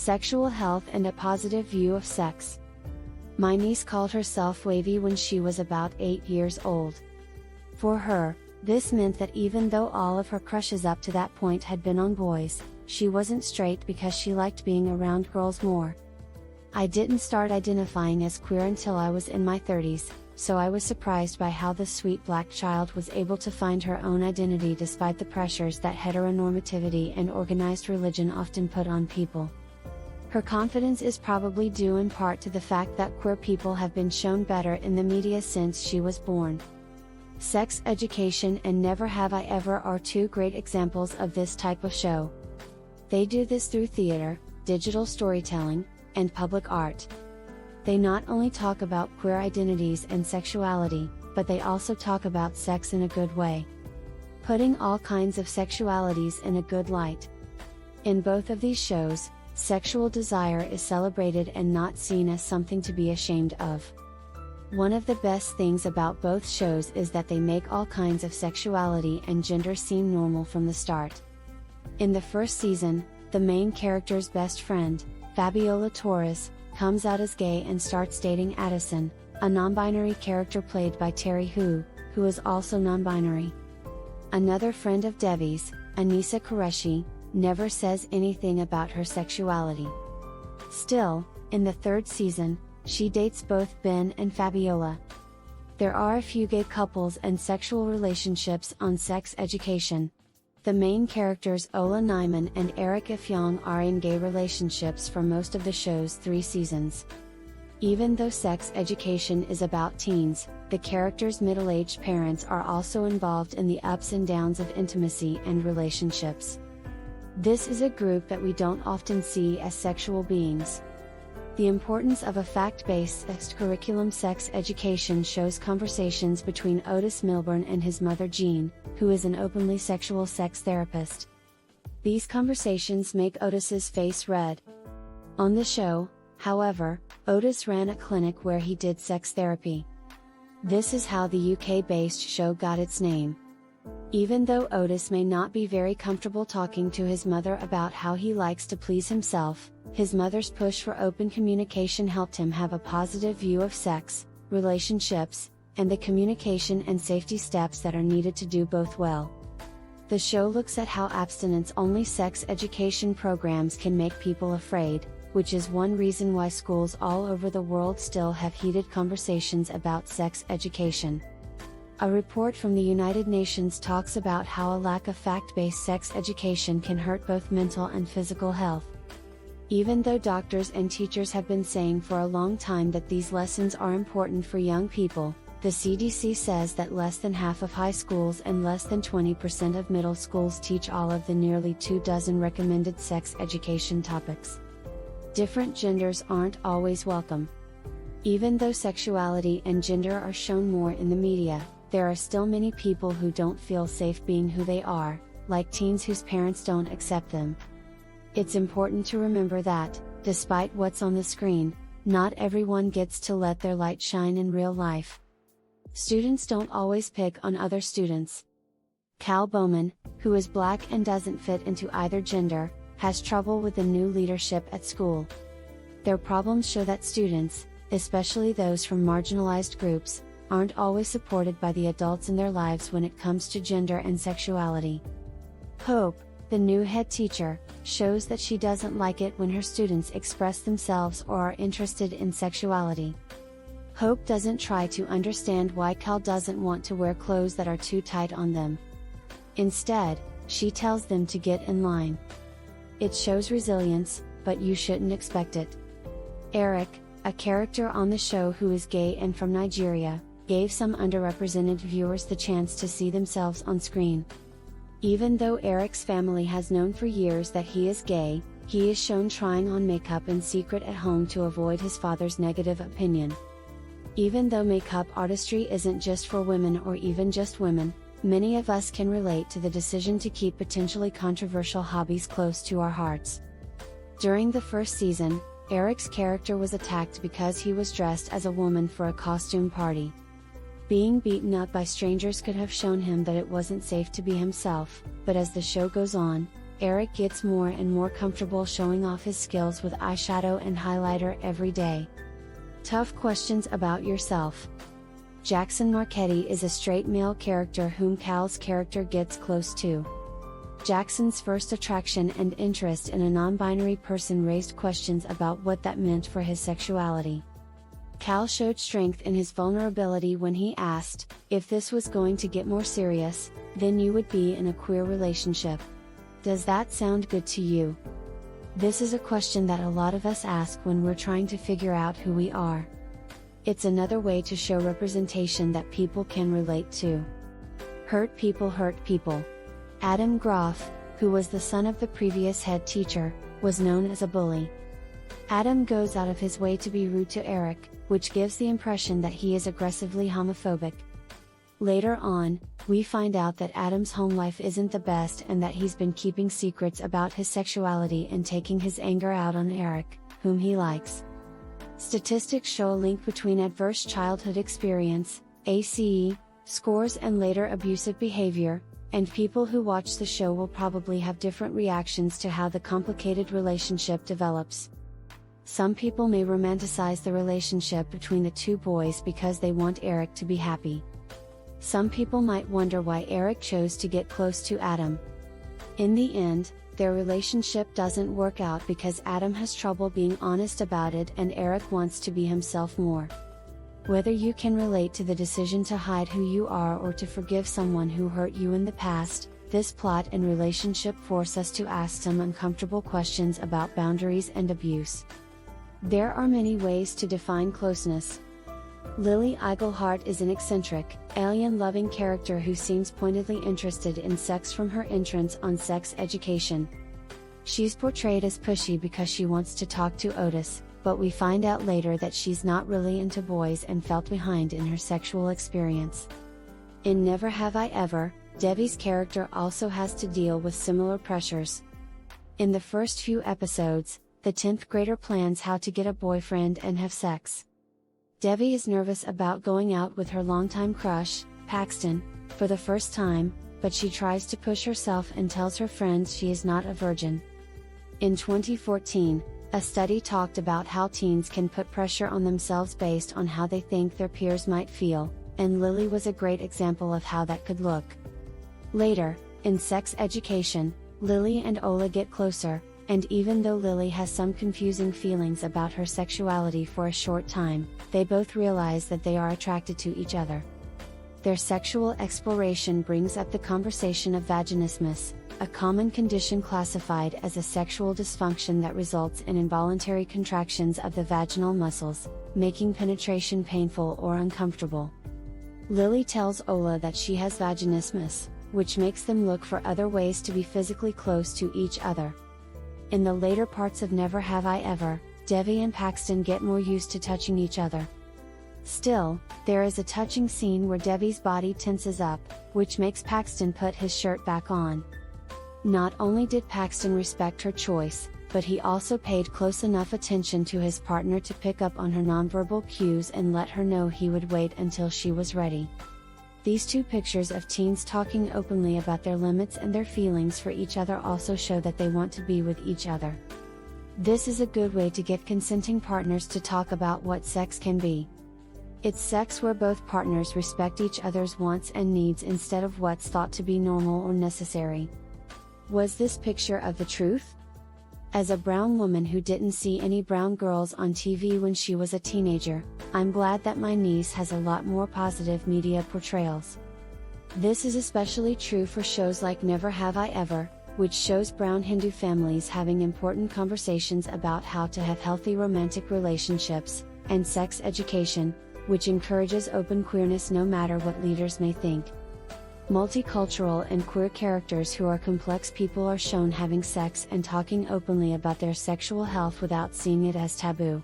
Sexual health and a positive view of sex. My niece called herself wavy when she was about 8 years old. For her, this meant that even though all of her crushes up to that point had been on boys, she wasn't straight because she liked being around girls more. I didn't start identifying as queer until I was in my 30s, so I was surprised by how the sweet black child was able to find her own identity despite the pressures that heteronormativity and organized religion often put on people. Her confidence is probably due in part to the fact that queer people have been shown better in the media since she was born. Sex Education and Never Have I Ever are two great examples of this type of show. They do this through theater, digital storytelling, and public art. They not only talk about queer identities and sexuality, but they also talk about sex in a good way, putting all kinds of sexualities in a good light. In both of these shows, sexual desire is celebrated and not seen as something to be ashamed of. One of the best things about both shows is that they make all kinds of sexuality and gender seem normal from the start. In the first season, the main character's best friend, Fabiola Torres, comes out as gay and starts dating Addison, a non-binary character played by Terry who is also non-binary. Another friend of Debbie's, Anissa Qureshi, never says anything about her sexuality. Still, in the third season, she dates both Ben and Fabiola. There are a few gay couples and sexual relationships on Sex Education. The main characters Ola Nyman and Eric Ifyong are in gay relationships for most of the show's 3 seasons. Even though Sex Education is about teens, the characters' middle-aged parents are also involved in the ups and downs of intimacy and relationships. This is a group that we don't often see as sexual beings. The importance of a fact-based curriculum. Sex Education shows conversations between Otis Milburn and his mother Jean, who is an openly sexual sex therapist. These conversations make Otis's face red. On the show, however, Otis ran a clinic where he did sex therapy. This is how the UK-based show got its name. Even though Otis may not be very comfortable talking to his mother about how he likes to please himself, his mother's push for open communication helped him have a positive view of sex, relationships, and the communication and safety steps that are needed to do both well. The show looks at how abstinence-only sex education programs can make people afraid, which is one reason why schools all over the world still have heated conversations about sex education. A report from the United Nations talks about how a lack of fact-based sex education can hurt both mental and physical health. Even though doctors and teachers have been saying for a long time that these lessons are important for young people, the CDC says that less than half of high schools and less than 20% of middle schools teach all of the nearly 24 recommended sex education topics. Different genders aren't always welcome. Even though sexuality and gender are shown more in the media, there are still many people who don't feel safe being who they are, like teens whose parents don't accept them. It's important to remember that, despite what's on the screen, not everyone gets to let their light shine in real life. Students don't always pick on other students. Cal Bowman, who is black and doesn't fit into either gender, has trouble with the new leadership at school. Their problems show that students, especially those from marginalized groups, aren't always supported by the adults in their lives when it comes to gender and sexuality. Hope, the new head teacher, shows that she doesn't like it when her students express themselves or are interested in sexuality. Hope doesn't try to understand why Cal doesn't want to wear clothes that are too tight on them. Instead, she tells them to get in line. It shows resilience, but you shouldn't expect it. Eric, a character on the show who is gay and from Nigeria, gave some underrepresented viewers the chance to see themselves on screen. Even though Eric's family has known for years that he is gay, he is shown trying on makeup in secret at home to avoid his father's negative opinion. Even though makeup artistry isn't just for women or even just women, many of us can relate to the decision to keep potentially controversial hobbies close to our hearts. During the first season, Eric's character was attacked because he was dressed as a woman for a costume party. Being beaten up by strangers could have shown him that it wasn't safe to be himself, but as the show goes on, Eric gets more and more comfortable showing off his skills with eyeshadow and highlighter every day. Tough questions about yourself. Jackson Marchetti is a straight male character whom Cal's character gets close to. Jackson's first attraction and interest in a non-binary person raised questions about what that meant for his sexuality. Cal showed strength in his vulnerability when he asked, "If this was going to get more serious, then you would be in a queer relationship. Does that sound good to you?" This is a question that a lot of us ask when we're trying to figure out who we are. It's another way to show representation that people can relate to. Hurt people hurt people. Adam Groff, who was the son of the previous head teacher, was known as a bully. Adam goes out of his way to be rude to Eric, which gives the impression that he is aggressively homophobic. Later on, we find out that Adam's home life isn't the best and that he's been keeping secrets about his sexuality and taking his anger out on Eric, whom he likes. Statistics show a link between adverse childhood experience, ACE, scores and later abusive behavior, and people who watch the show will probably have different reactions to how the complicated relationship develops. Some people may romanticize the relationship between the two boys because they want Eric to be happy. Some people might wonder why Eric chose to get close to Adam. In the end, their relationship doesn't work out because Adam has trouble being honest about it and Eric wants to be himself more. Whether you can relate to the decision to hide who you are or to forgive someone who hurt you in the past, this plot and relationship force us to ask some uncomfortable questions about boundaries and abuse. There are many ways to define closeness. Lily Eigelhart is an eccentric, alien-loving character who seems pointedly interested in sex from her entrance on Sex Education. She's portrayed as pushy because she wants to talk to Otis, but we find out later that she's not really into boys and felt behind in her sexual experience. In Never Have I Ever, Debbie's character also has to deal with similar pressures. In the first few episodes, the 10th grader plans how to get a boyfriend and have sex. Debbie is nervous about going out with her longtime crush, Paxton, for the first time, but she tries to push herself and tells her friends she is not a virgin. In 2014, a study talked about how teens can put pressure on themselves based on how they think their peers might feel, and Lily was a great example of how that could look. Later, in Sex Education, Lily and Ola get closer, and even though Lily has some confusing feelings about her sexuality for a short time, they both realize that they are attracted to each other. Their sexual exploration brings up the conversation of vaginismus, a common condition classified as a sexual dysfunction that results in involuntary contractions of the vaginal muscles, making penetration painful or uncomfortable. Lily tells Ola that she has vaginismus, which makes them look for other ways to be physically close to each other. In the later parts of Never Have I Ever, Debbie and Paxton get more used to touching each other. Still, there is a touching scene where Debbie's body tenses up, which makes Paxton put his shirt back on. Not only did Paxton respect her choice, but he also paid close enough attention to his partner to pick up on her nonverbal cues and let her know he would wait until she was ready. These two pictures of teens talking openly about their limits and their feelings for each other also show that they want to be with each other. This is a good way to get consenting partners to talk about what sex can be. It's sex where both partners respect each other's wants and needs instead of what's thought to be normal or necessary. Was this picture of the truth? As a brown woman who didn't see any brown girls on TV when she was a teenager, I'm glad that my niece has a lot more positive media portrayals. This is especially true for shows like Never Have I Ever, which shows brown Hindu families having important conversations about how to have healthy romantic relationships, and Sex Education, which encourages open queerness no matter what leaders may think. Multicultural and queer characters who are complex people are shown having sex and talking openly about their sexual health without seeing it as taboo.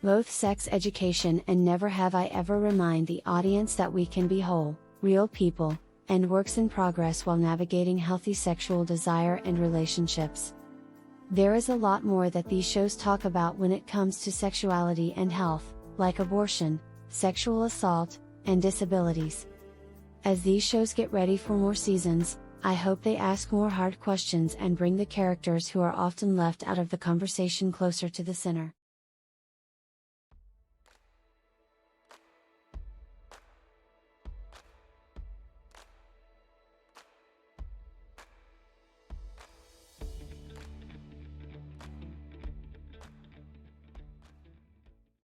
Both Sex Education and Never Have I Ever remind the audience that we can be whole, real people, and works in progress while navigating healthy sexual desire and relationships. There is a lot more that these shows talk about when it comes to sexuality and health, like abortion, sexual assault, and disabilities. As these shows get ready for more seasons, I hope they ask more hard questions and bring the characters who are often left out of the conversation closer to the center.